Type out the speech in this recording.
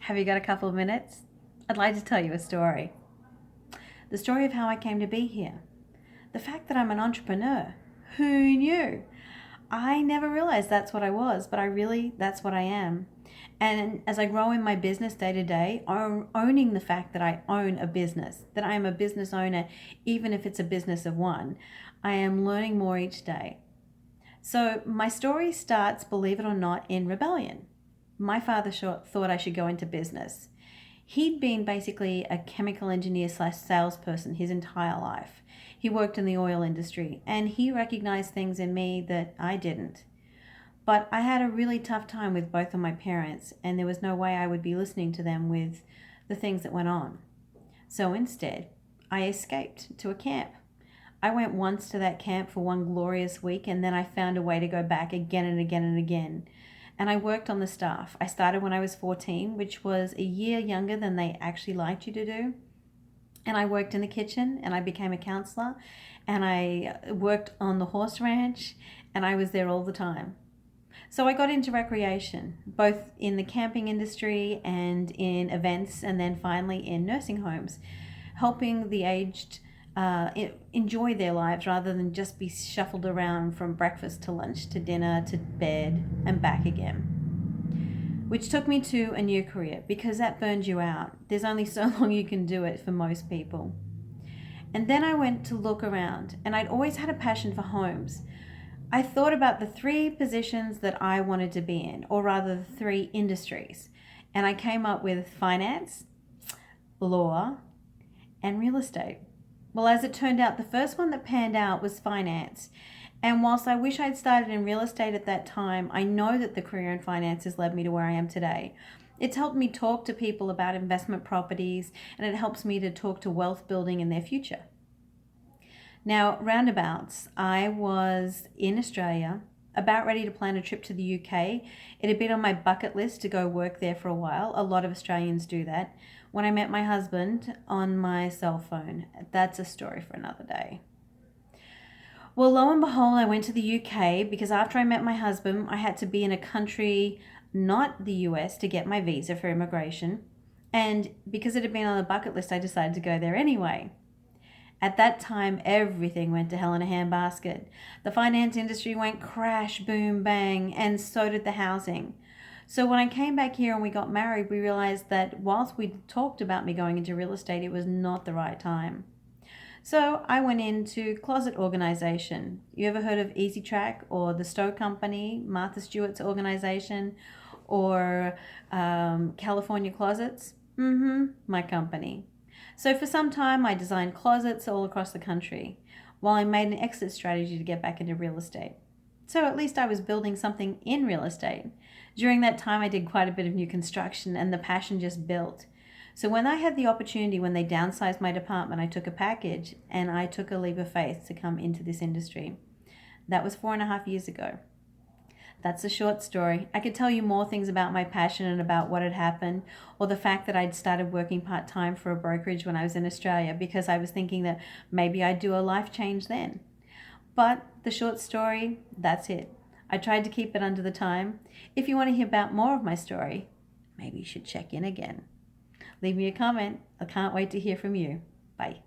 Have you got a couple of minutes? I'd like to tell you a story. The story of how I came to be here. The fact that I'm an entrepreneur. Who knew? I never realized that's what I was, but that's what I am. And as I grow in my business day to day, I'm owning the fact that I own a business, that I am a business owner, even if it's a business of one. I am learning more each day. So my story starts, believe it or not, in rebellion. My father thought I should go into business. He'd been basically a chemical engineer / salesperson his entire life. He worked in the oil industry and he recognized things in me that I didn't. But I had a really tough time with both of my parents, and there was no way I would be listening to them with the things that went on. So instead, I escaped to a camp. I went once to that camp for one glorious week, and then I found a way to go back again and again and again. And I worked on the staff. I started when I was 14, which was a year younger than they actually liked you to do. And I worked in the kitchen, and I became a counselor, and I worked on the horse ranch, and I was there all the time. So I got into recreation, both in the camping industry and in events, and then finally in nursing homes, helping the aged enjoy their lives rather than just be shuffled around from breakfast to lunch to dinner to bed and back again. Which took me to a new career, because that burns you out. There's only so long you can do it for most people. And then I went to look around, and I'd always had a passion for homes. I thought about the 3 positions that I wanted to be in, or rather the 3 industries. And I came up with finance, law, and real estate. Well, as it turned out, the first one that panned out was finance. And whilst I wish I'd started in real estate at that time, I know that the career in finance has led me to where I am today. It's helped me talk to people about investment properties, and it helps me to talk to wealth building in their future. Now, roundabouts, I was in Australia, about ready to plan a trip to the UK. It had been on my bucket list to go work there for a while. A lot of Australians do that. When I met my husband on my cell phone. That's a story for another day. Well, lo and behold, I went to the UK because after I met my husband, I had to be in a country, not the US, to get my visa for immigration. And because it had been on the bucket list, I decided to go there anyway. At that time, everything went to hell in a handbasket. The finance industry went crash, boom, bang, and so did the housing. So when I came back here and we got married, we realized that whilst we talked about me going into real estate, it was not the right time. So I went into closet organization. You ever heard of Easy Track or the Stowe Company, Martha Stewart's organization, or California Closets? My company. So for some time, I designed closets all across the country, while I made an exit strategy to get back into real estate. So at least I was building something in real estate. During that time, I did quite a bit of new construction, and the passion just built. So when I had the opportunity, when they downsized my department, I took a package and I took a leap of faith to come into this industry. That was 4.5 years ago. That's a short story. I could tell you more things about my passion and about what had happened, or the fact that I'd started working part-time for a brokerage when I was in Australia because I was thinking that maybe I'd do a life change then. But the short story, that's it. I tried to keep it under the time. If you want to hear about more of my story, maybe you should check in again. Leave me a comment. I can't wait to hear from you. Bye.